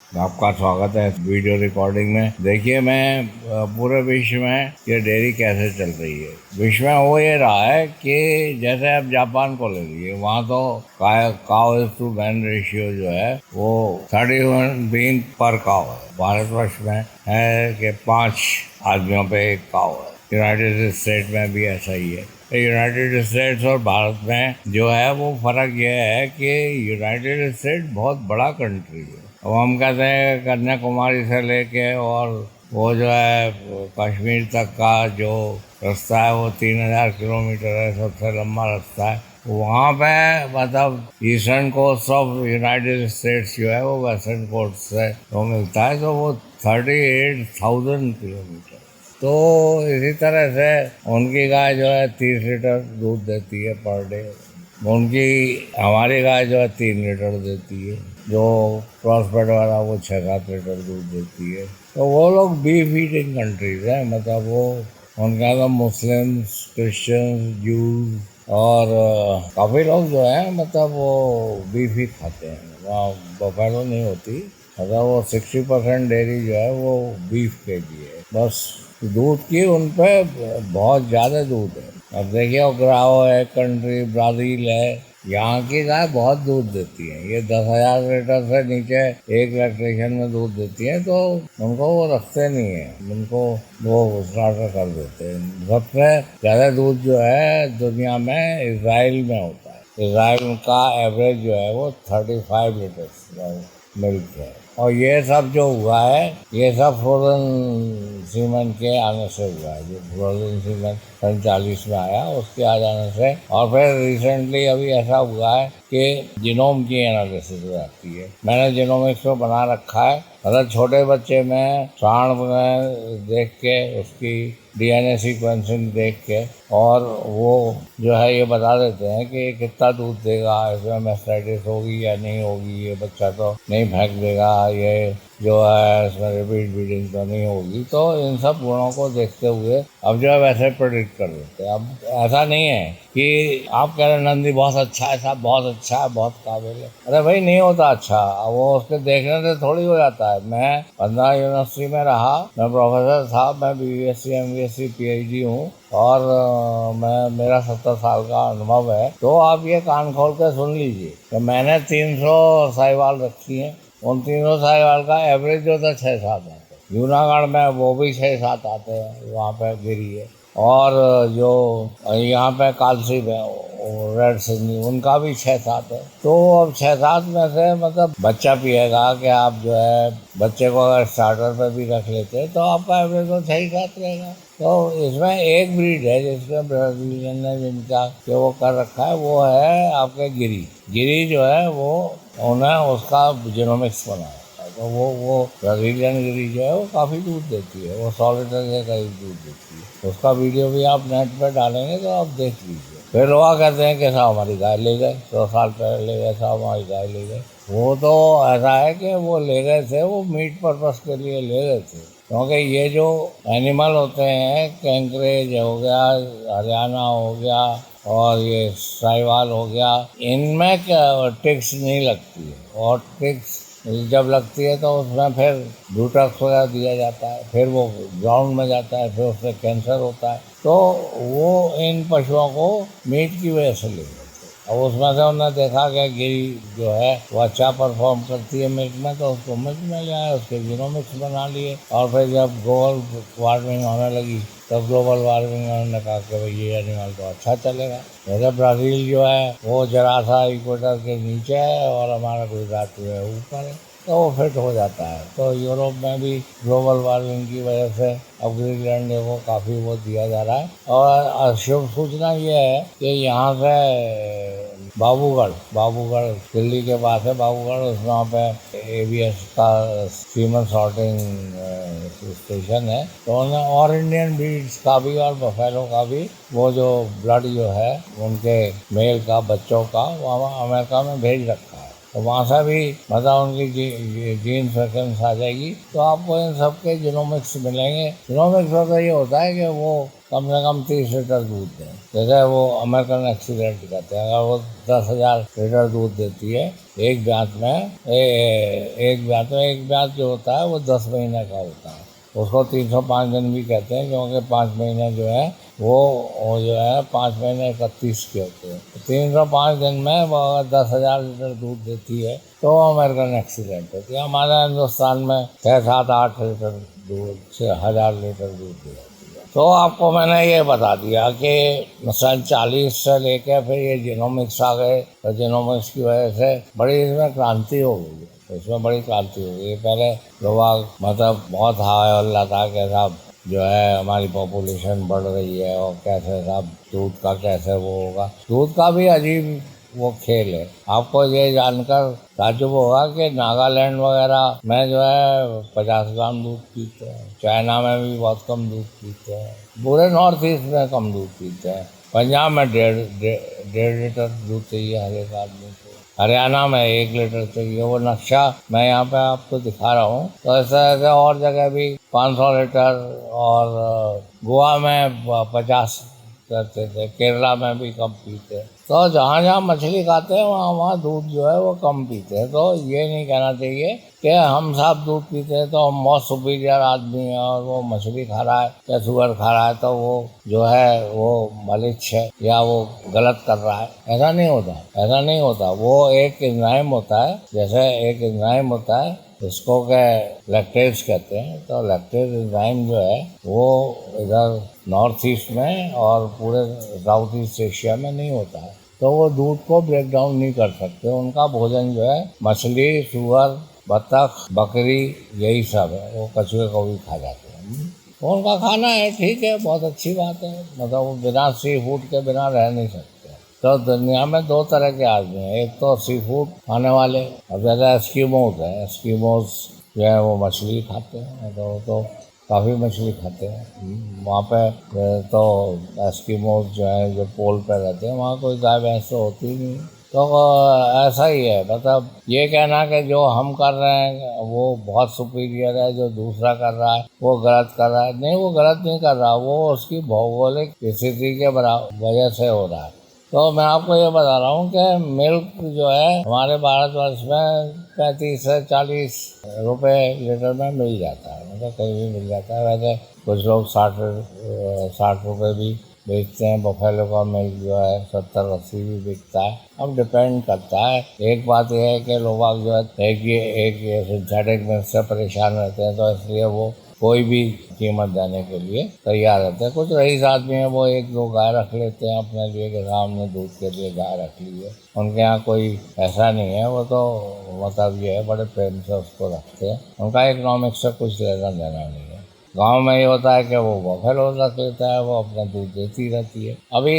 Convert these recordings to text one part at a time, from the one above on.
आपका स्वागत है इस वीडियो रिकॉर्डिंग में। देखिए, मैं पूरे विश्व में ये डेयरी कैसे चल रही है। विश्व में हो ये रहा है कि जैसे आप जापान को ले लीजिए, वहाँ तो काउ टू मैन रेशियो जो है वो 30 ह्यूमन बीइंग पर काउ है। भारतवर्ष में है कि 5 आदमियों पे एक काउ है। यूनाइटेड स्टेट में भी ऐसा ही है। यूनाइटेड स्टेट्स और भारत में जो है वो फर्क यह है कि यूनाइटेड स्टेट बहुत बड़ा कंट्री है। अब हम कहते हैं कन्याकुमारी से लेके और वो जो है कश्मीर तक का जो रास्ता है वो 3000 किलोमीटर है, सबसे लंबा रास्ता है। वहाँ पे मतलब eastern coast of United States जो है वो वेस्टर्न कोस्ट से वो मिलता है, तो वो 38,000 किलोमीटर। तो इसी तरह से उनकी गाय जो है 30 लीटर दूध देती है पर डे। उनकी हमारी गाय जो है 3 लीटर देती है। जो क्रॉसबर्ड वाला वो 6-7 लीटर दूध देती है। तो वो लोग बीफ ईटिंग कंट्रीज हैं, मतलब वो उनका तो मुस्लिम्स, क्रिश्चियंस, जूस और काफ़ी लोग जो है मतलब वो बीफ ही खाते हैं। वहाँ बफेलो नहीं होती, मतलब वो 60% डेयरी जो है वो बीफ के लिए है। बस दूध की उन पे बहुत ज़्यादा दूध है। अब देखिए, ग्राओ है कंट्री, ब्राज़ील है, यहाँ की गाय बहुत दूध देती है। ये 10,000 लीटर से नीचे एक लैक्टेशन में दूध देती है, तो उनको वो रखते नहीं है, उनको वो स्टार्टर कर देते हैं। सबसे ज़्यादा दूध जो है दुनिया में इसराइल में होता है। इसराइल का एवरेज जो है वो 35 लीटर मिल्क है। और ये सब जो हुआ है ये सब फ्रोजन सीमन के आने से हुआ है। जो फ्रोजन सीमन 40 में आया, उसके आ जाने से। और फिर रिसेंटली अभी ऐसा हुआ है कि जीनोम की एनालिसिस हो जाती है। मैंने जीनोमिक्स को बना रखा है, मतलब छोटे बच्चे में सांड में देख के उसकी डीएनए सीक्वेंसिंग देख के, और वो जो है ये बता देते हैं कि ये कितना दूध देगा, इसमें मैस्टाइटिस होगी या नहीं होगी, ये बच्चा तो नहीं फेंक देगा, ये जो है इसमें रिपीट ब्रीडिंग तो नहीं होगी। तो इन सब गुणों को देखते हुए अब जो है वैसे प्रेडिक्ट कर देते हैं। अब ऐसा नहीं है कि आप कह रहे नंदी बहुत अच्छा है साहब, बहुत अच्छा है, बहुत काबिल है। अरे भाई, नहीं होता अच्छा, वो उसके देखने से थोड़ी हो जाता है। मैं 15 यूनिवर्सिटी में रहा, मैं प्रोफेसर था, मैं BSc MSc PhD हूँ, और मेरा 70 साल का अनुभव है। तो आप ये कान खोल के सुन लीजिए कि मैंने 300 साहिवाल रखी हैं। उन 300 साहिवाल का एवरेज जो था 6-7 आते हैं। जूनागढ़ में वो भी 6-7 आते हैं, वहाँ पे गिरी है। और जो यहाँ पे कालसी में रेड सिंधी, उनका भी 6-7 है। तो अब 6-7 में से मतलब बच्चा पिएगा कि आप जो है बच्चे को अगर स्टार्टर पे भी रख लेते हैं तो आपका एवरेज तो 6-7 रहेगा। तो इसमें एक ब्रीड है जिसमें ब्राजीलियन ने जिनका कि वो कर रखा है, वो है आपके गिरी। गिरी जो है वो उन्हें उसका जीनोमिक्स बनाया, तो वो ब्राजीलियन गिरी जो है वो काफ़ी दूध देती है। वो 100 लीटर के करीब दूध देती है। उसका वीडियो भी आप नेट पर डालेंगे तो आप देख लीजिए। फिर लोग कहते हैं कि साहब हमारी गाय ले गए, 100 साल पहले ले गए, साहब हमारी गाय ले गए। वो तो ऐसा है कि वो ले गए थे, वो मीट पर्पस के लिए ले गए थे। क्योंकि ये जो एनिमल होते हैं, कैंकरेज हो गया, हरियाणा हो गया, और ये साहिवाल हो गया, इनमें क्या टिक्स नहीं लगती है। और टिक्स जब लगती है तो उसमें फिर ब्रूटक्स वगैरह दिया जाता है, फिर वो ग्राउंड में जाता है, फिर उससे कैंसर होता है। तो वो इन पशुओं को मीट की वजह से ले गए। अब उसमें से उन्होंने देखा कि गिरी जो है वो अच्छा परफॉर्म करती है मिल्क में, तो उसको मिल्क में ले आए, उसके जीनोमिक्स बना लिए। और फिर जब ग्लोबल वार्मिंग होने लगी तब ग्लोबल वार्मिंग में उन्होंने कहा कि भाई ये एनिमल तो अच्छा चलेगा। जैसे ब्राज़ील जो है वो जरा सा इक्वेटर के नीचे है और हमारा गुजरात जो है ऊपर है, तो वो फिट हो जाता है। तो यूरोप में भी ग्लोबल वार्मिंग की वजह से अब ग्रीनलैंड को काफ़ी वो दिया जा रहा है। और शुभ सूचना ये है कि यहाँ से बाबूगढ़ दिल्ली के पास है बाबूगढ़, उस वहाँ पे ABS का सीमन सॉर्टिंग स्टेशन है। तो उन्हें और इंडियन ब्रीड्स का भी और बफेलो का भी वो जो ब्लड जो है उनके मेल का, बच्चों का, वहाँ अमेरिका में भेज रखा है। तो वहाँ से भी मतलब उनकी जीन फ्रिक्वेंस आ जाएगी, तो आपको इन सब के जीनोमिक्स मिलेंगे। जीनोमिक्स में तो ये होता है कि वो कम से कम 30 लीटर दूध दें। जैसे वो अमेरिकन एक्सीडेंट कहते हैं, अगर वो 10,000 लीटर दूध देती है एक ब्यात में, एक ब्यात जो होता है वो 10 महीने का होता है। उसको 305 दिन भी कहते हैं, क्योंकि 5 महीने जो है वो जो है 5 महीने 31 के होते हैं। तो 305 दिन में वो अगर 10,000 लीटर दूध देती है तो अमेरिकन एक्सीडेंट होती है। हमारे हिंदुस्तान में 6, 7, 8 लीटर दूध, 6,000 लीटर दूध दिया। तो आपको मैंने ये बता दिया कि सन 40 से लेके फिर ये जीनोमिक्स आ गए, तो जीनोमिक्स की वजह से बड़ी इसमें क्रांति हो गई है। इसमें बड़ी क्रांति हो गई। पहले लोग मतलब बहुत हाय हल्ला था कि साहब जो है हमारी पॉपुलेशन बढ़ रही है और कैसे साहब दूध का कैसे वो होगा। दूध का भी अजीब वो खेल है। आपको ये जानकर ताज्जुब होगा कि नागालैंड वगैरह में जो है 50 ग्राम दूध पीते हैं, चाइना में भी बहुत कम दूध पीते हैं, पूरे नॉर्थ ईस्ट में कम दूध पीते हैं। पंजाब में डेढ़ लीटर दूध चाहिए हर एक आदमी को, हरियाणा में 1 लीटर चाहिए। वो नक्शा मैं यहाँ पे आपको दिखा रहा हूँ। तो ऐसा ऐसा और जगह भी 500 लीटर, और गोवा में 50 करते थे, केरला में भी कम पीते। तो जहाँ जहाँ मछली खाते हैं वहाँ वहाँ दूध जो है वो कम पीते हैं। तो ये नहीं कहना चाहिए कि हम सब दूध पीते हैं तो हम बहुत सुपीरियर आदमी हैं और वो मछली खा रहा है या शुगर खा रहा है तो वो जो है वो मलिच है या वो गलत कर रहा है। ऐसा नहीं होता, ऐसा नहीं होता। वो एक एंजाइम होता है, जैसे एक एंजाइम होता है इसको क्या लैक्टेज कहते हैं। तो लैक्टेज एंजाइम जो है वो इधर नॉर्थ ईस्ट में और पूरे साउथ ईस्ट एशिया में नहीं होता है, तो वो दूध को ब्रेक डाउन नहीं कर सकते। उनका भोजन जो है मछली, सुअर, बतख, बकरी, यही सब है। वो कछुए को भी खा जाते हैं। तो उनका खाना है, ठीक है, बहुत अच्छी बात है। मतलब वो बिना सी फूड के बिना रह नहीं सकते। तो दुनिया में 2 तरह के आदमी हैं, एक तो सी फूड खाने वाले, और ज़्यादा एस्किमोज है। एस्किमोज जो है वो मछली खाते हैं, तो काफ़ी मछली खाते हैं। वहाँ पे तो एस्किमोज जो है जो पोल पे रहते हैं वहाँ कोई गाय भैंस तो होती नहीं। तो ऐसा ही है। मतलब ये कहना कि जो हम कर रहे हैं वो बहुत सुपीरियर है, जो दूसरा कर रहा है वो गलत कर रहा है, नहीं, वो गलत नहीं कर रहा, वो उसकी भौगोलिक स्थिति के वजह से हो रहा है। तो मैं आपको ये बता रहा हूँ कि मिल्क जो है हमारे भारतवर्ष में 35 से 40 रुपए लीटर में मिल जाता है। मतलब कहीं भी मिल जाता है। वैसे कुछ लोग 60 रुपये भी बेचते हैं। बफेलो का मिल्क जो है 70-80 भी बिकता है। अब डिपेंड करता है। एक बात यह है कि लोग जो है एक सिंथेटिक मिल्क से परेशान रहते हैं, तो इसलिए वो कोई भी कीमत देने के लिए तैयार रहते हैं। कुछ रईस आदमी हैं वो 1-2 गाय रख लेते हैं अपने लिए कि सामने दूध के लिए गाय रख ली है। उनके यहाँ कोई ऐसा नहीं है, वो तो मतलब ये है बड़े प्रेम से उसको रखते हैं। उनका इकोनॉमिक्स से कुछ लेना देना नहीं है। गांव में ये होता है कि वो बफेलो रख लेता है, वो अपना दूध देती रहती है। अभी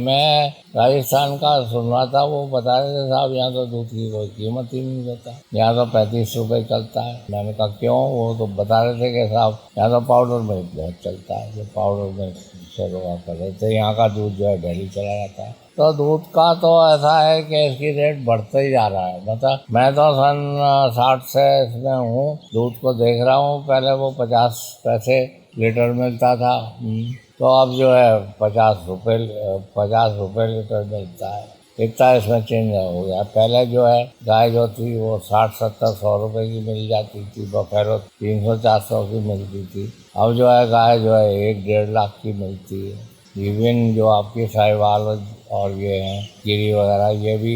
मैं राजस्थान का सुन रहा था, वो बता रहे थे साहब यहाँ तो दूध की कोई कीमत ही नहीं देता, यहाँ तो 35 रुपये चलता है। मैंने कहा क्यों? वो तो बता रहे थे कि साहब यहाँ तो पाउडर मिल्क बहुत चलता है, जो पाउडर मिल्क से लोग कर रहे थे। यहाँ का दूध जो है दिल्ली चला जाता है। तो दूध का तो ऐसा है कि इसकी रेट बढ़ते ही जा रहा है। मतलब मैं तो सन 60 से इसमें हूँ, दूध को देख रहा हूँ। पहले वो 50 पैसे लीटर मिलता था, तो अब जो है 50 रुपये लीटर मिलता है। इतना इसमें चेंज हो गया। पहले जो है गाय जो थी वो 60-70-100 रुपये की मिल जाती थी, बफेलो 300-400 की मिलती थी। अब जो है गाय जो है 1-1.5 लाख की मिलती है। इवन जो आपकी साहिवाल और ये हैं गिरी वगैरह, ये भी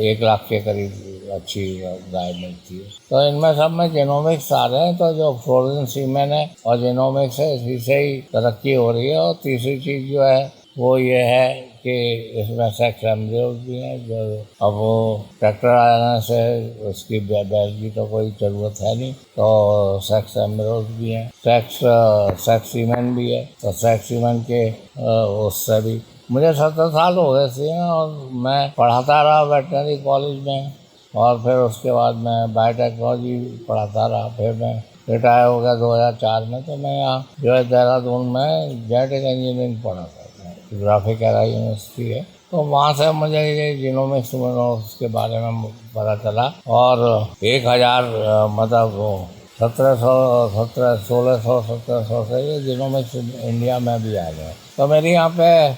1 लाख के करीब अच्छी गाय मिलती है। तो इनमें सब में जेनोमिक्स आ रहे हैं। तो जो फ्रोजन सीमेन है और जेनोमिक्स है, इसी से ही तरक्की हो रही है। और तीसरी चीज़ जो है वो ये है कि इसमें सेक्स एम्ब्रियोज भी हैं। जो अब वो ट्रैक्टर आने से उसकी बैल की तो कोई ज़रूरत है नहीं, तो सेक्स एम्ब्रियोज भी हैं। सेक्स सीमेन भी है। तो सेक्स सीमेन के उससे भी मुझे 70 साल हो गए थे और मैं पढ़ाता रहा वेटनरी कॉलेज में, और फिर उसके बाद मैं बायोटेक्नोलॉजी पढ़ाता रहा। फिर मैं रिटायर हो गया 2004 में। तो मैं यहाँ जो है देहरादून में जेनेटिक इंजीनियरिंग पढ़ाता था। ग्राफिक एरा यूनिवर्सिटी है, तो वहाँ से मुझे ये जीनोमिक्स के बारे में पता चला और 1000 मतलब वो 1600 से ये जीनोमिक्स इंडिया में भी आ गए। तो मेरी यहाँ पे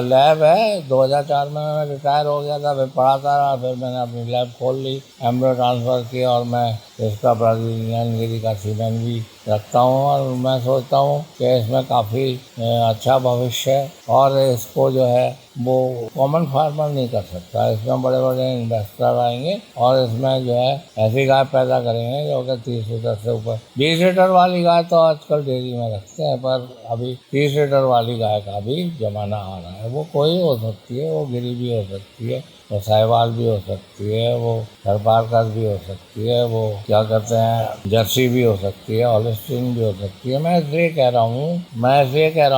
लैब है। 2004 में मैं रिटायर हो गया था, फिर पढ़ाता रहा, फिर मैंने अपनी लैब खोल ली, एम्ब्रियो ट्रांसफ़र की और मैं इसका ब्राज़ीलियन गिरी का सीमेंट भी रखता हूँ और मैं सोचता हूँ कि इसमें काफ़ी अच्छा भविष्य है और इसको जो है वो कॉमन फार्मर नहीं कर सकता। इसमें बड़े बड़े इन्वेस्टर आएंगे और इसमें जो है ऐसी गाय पैदा करेंगे जो कि 30 लीटर से ऊपर। 20 लीटर वाली गाय तो आजकल डेयरी में रखते हैं, पर अभी 30 लीटर वाली गाय का भी जमाना आ रहा है। वो कोई हो सकती है, वो गिरी भी हो सकती है, वो साहिवाल भी हो सकती है, वो थरपारकर भी हो सकती है, वो क्या कहते हैं जर्सी भी हो सकती है, हॉलिस्टीन भी हो सकती है। मैं इसलिए कह रहा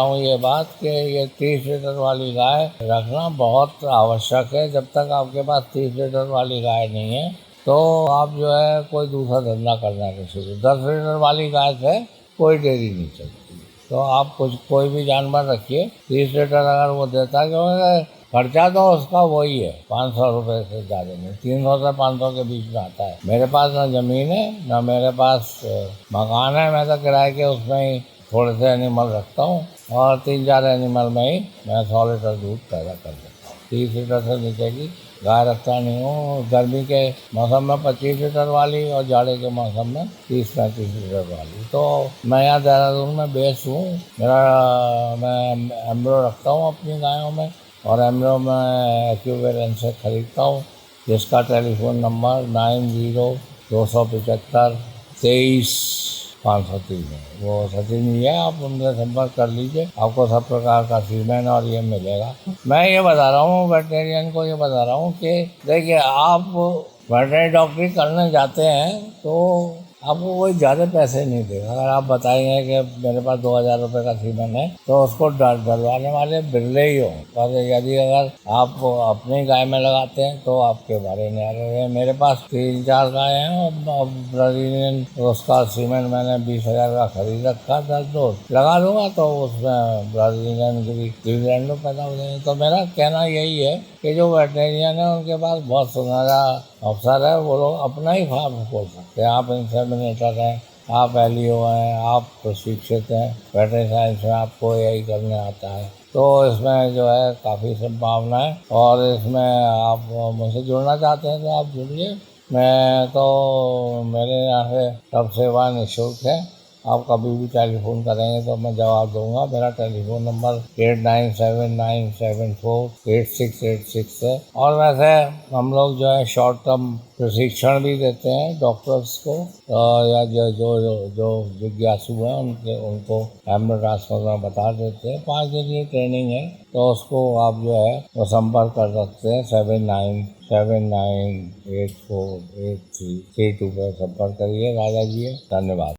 हूँ ये बात कि ये 30 लीटर वाली गाय रखना बहुत आवश्यक है। जब तक आपके पास 30 लीटर वाली गाय नहीं है तो आप जो है कोई दूसरा धंधा करना नहीं शुरू। 10 लीटर वाली गाय से कोई डेयरी नहीं चलती। तो आप कोई भी जानवर रखिए, 30 लीटर अगर वो देता है, क्योंकि खर्चा तो उसका वही है, 500 रुपये से ज़्यादा नहीं, 300 से 500 के बीच में आता है। मेरे पास ना ज़मीन है ना मेरे पास मकान है, मैं तो किराए के उसमें ही थोड़े से एनिमल रखता हूँ और 3-4 एनिमल में ही मैं 100 लीटर दूध पैदा कर देता हूँ। 30 लीटर से नीचे की गाय रखता नहीं हूँ। गर्मी के मौसम में 25 लीटर वाली और जाड़े के मौसम में 30-35 लीटर वाली। तो मैं यहाँ देहरादून में बेस हूँ। मैं एम्ब्रो रखता हूँ अपनी गायों में और एम्ब्रो में एक्यूवेरेंस से ख़रीदता हूँ, जिसका टेलीफोन नंबर 90-275-23-503 है। वो सचिन जी है, आप उनसे संपर्क कर लीजिए, आपको सब प्रकार का सीमेंट और ये मिलेगा। मैं ये बता रहा हूँ वेटरनरियन को, ये बता रहा हूँ कि देखिए आप वेटरनरी डॉक्टरी करने जाते हैं तो आपको कोई ज़्यादा पैसे नहीं देगा। अगर आप बताएंगे कि मेरे पास 2000 रुपये का सीमेंट है तो उसको डलवाने वाले बिरले ही हो। पर यदि अगर आप अपनी गाय में लगाते हैं तो आपके बारे में आ रहे हैं। मेरे पास 3-4 गाय हैं और ब्राज़ीलियन उसका सीमेंट मैंने 20,000 का खरीद रखा, 10 डोज लगा दूंगा तो उसमें ब्राज़ीलियन डिविडेंड पैदा हो जाएंगे। तो मेरा कहना यही है कि जो वेटरनरियन है उनके पास बहुत सुनहरा अवसर है, वो लोग अपना ही फार्म खोल सकते हैं। आप इंसेमिनेटर हैं, आप एलियो हैं, आप प्रशिक्षित हैं वेटरनरी साइंस में, आपको यही करने आता है, तो इसमें जो है काफ़ी संभावना है। और इसमें आप मुझसे जुड़ना चाहते हैं तो आप जुड़िए। मैं तो मेरे यहाँ से सब सेवा निःशुल्क है। आप कभी भी टेलीफोन करेंगे तो मैं जवाब दूंगा। मेरा टेलीफोन नंबर 8979748686 है। और वैसे हम लोग जो है शॉर्ट टर्म प्रशिक्षण भी देते हैं डॉक्टर्स को, या जो जो जो, जो जिज्ञासु हैं उनको एम्ब्रियो ट्रांसफर में बता देते हैं। 5 दिन की ट्रेनिंग है, तो उसको आप जो है वो संपर्क कर सकते हैं। 7979848332 पर संपर्क करिए। राजा जी है, धन्यवाद।